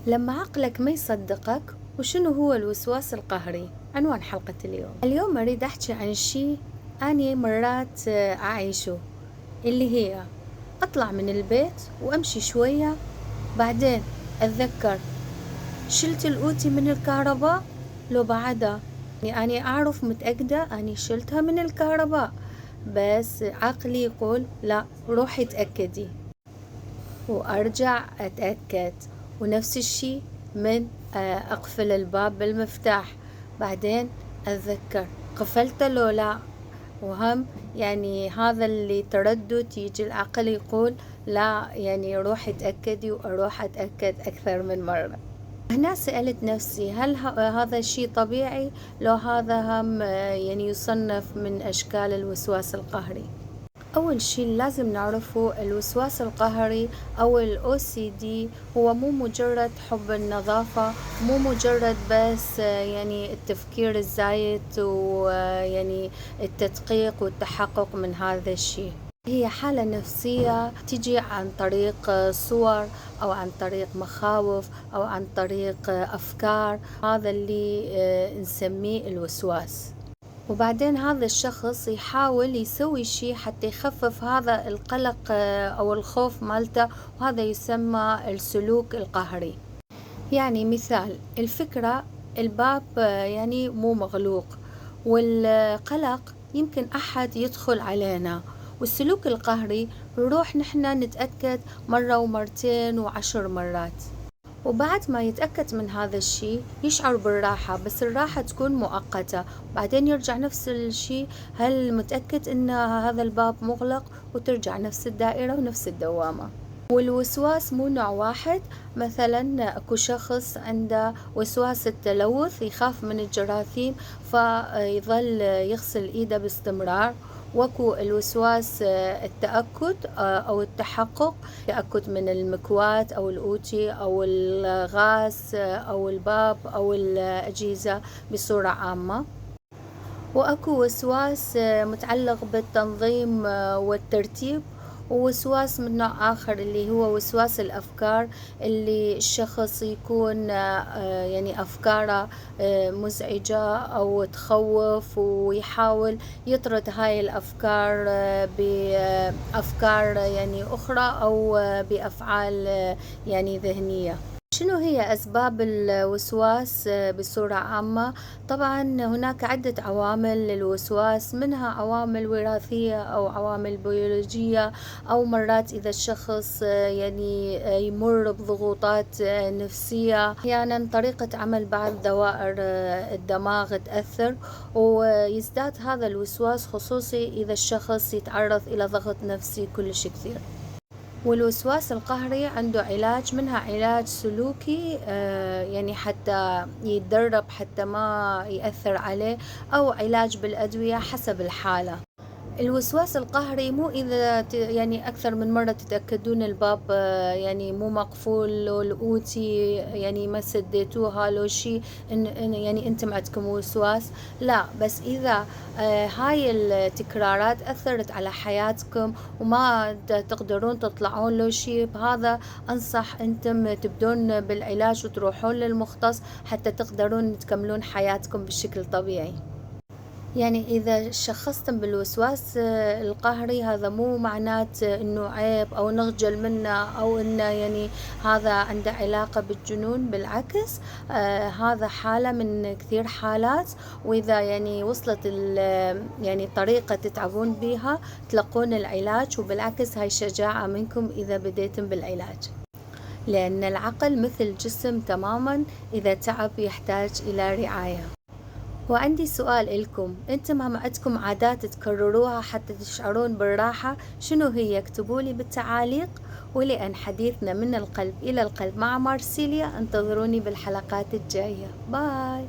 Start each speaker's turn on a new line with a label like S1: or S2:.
S1: لما عقلك ما يصدقك، وشنو هو الوسواس القهري؟ عنوان حلقة اليوم أريد أحكي عن شيء أنا مرات أعيشه، اللي هي أطلع من البيت وأمشي شوية، بعدين أتذكر شلت الأوتي من الكهرباء لو بعدها، يعني أنا أعرف متأكدة أني شلتها من الكهرباء، بس عقلي يقول لا روحي تأكدي، وأرجع أتأكد. ونفس الشي من أقفل الباب بالمفتاح، بعدين أتذكر قفلته لو لا، وهم يعني هذا اللي تردد يجي العقل يقول لا، يعني روحي تأكدي، وأروح أتأكد أكثر من مرة. هنا سألت نفسي هل هذا الشيء طبيعي؟ لو هذا هم يعني يصنف من أشكال الوسواس القهري. أول شيء لازم نعرفه الوسواس القهري أو ال OCD هو مو مجرد حب النظافة، مو مجرد بس يعني التفكير الزايد ويعني التدقيق والتحقق من هذا الشيء. هي حالة نفسية تجي عن طريق صور أو عن طريق مخاوف أو عن طريق أفكار، هذا اللي نسميه الوسواس. وبعدين هذا الشخص يحاول يسوي شيء حتى يخفف هذا القلق أو الخوف مالته، وهذا يسمى السلوك القهري. يعني مثال الفكرة الباب يعني مو مغلوق، والقلق يمكن أحد يدخل علينا، والسلوك القهري نروح نحن نتأكد مرة ومرتين وعشر مرات، وبعد ما يتأكد من هذا الشيء يشعر بالراحة، بس الراحة تكون مؤقتة، بعدين يرجع نفس الشيء، هل متأكد ان هذا الباب مغلق، وترجع نفس الدائرة ونفس الدوامة. والوسواس مو نوع واحد، مثلا اكو شخص عنده وسواس التلوث، يخاف من الجراثيم فيظل يغسل ايده باستمرار. واكو الوسواس التأكد أو التحقق، تأكد من المكواة أو الأوتي أو الغاز أو الباب أو الأجهزة بصورة عامة. وأكو وسواس متعلق بالتنظيم والترتيب، ووسواس من نوع آخر اللي هو وسواس الأفكار، اللي الشخص يكون يعني أفكاره مزعجة أو تخوف، ويحاول يطرد هاي الأفكار بأفكار يعني أخرى أو بأفعال يعني ذهنية. شنو هي أسباب الوسواس بصورة عامة؟ طبعا هناك عدة عوامل للوسواس، منها عوامل وراثية أو عوامل بيولوجية، أو مرات إذا الشخص يعني يمر بضغوطات نفسية، أحيانا طريقة عمل بعض دوائر الدماغ تأثر، ويزداد هذا الوسواس خصوصي إذا الشخص يتعرض إلى ضغط نفسي كلش كثير. والوسواس القهري عنده علاج، منها علاج سلوكي يعني حتى يتدرب حتى ما يأثر عليه، أو علاج بالأدوية حسب الحالة. الوسواس القهري مو إذا يعني أكثر من مرة تتأكدون الباب يعني مو مقفول، لو الأوتي يعني ما سديتوها، لو شيء إن يعني أنتم عندكم وسواس، لا، بس إذا هاي التكرارات أثرت على حياتكم وما تقدرون تطلعون لو شيء، بهذا أنصح أنتم تبدون بالعلاج وتروحون للمختص حتى تقدرون تكملون حياتكم بشكل طبيعي. يعني إذا شخصتم بالوسواس القهري، هذا مو معنات إنه عيب أو نخجل منه أو إنه يعني هذا عنده علاقة بالجنون، بالعكس هذا حالة من كثير حالات، وإذا يعني وصلت يعني طريقة تتعبون بها تلقون العلاج، وبالعكس هاي شجاعة منكم إذا بديتم بالعلاج، لأن العقل مثل الجسم تماما، إذا تعب يحتاج إلى رعاية. وعندي سؤال لكم، انتم هم عندكم عادات تكرروها حتى تشعرون بالراحة؟ شنو هي؟ اكتبوا لي بالتعاليق. ولأن حديثنا من القلب إلى القلب مع مارسيليا، انتظروني بالحلقات الجاية. باي.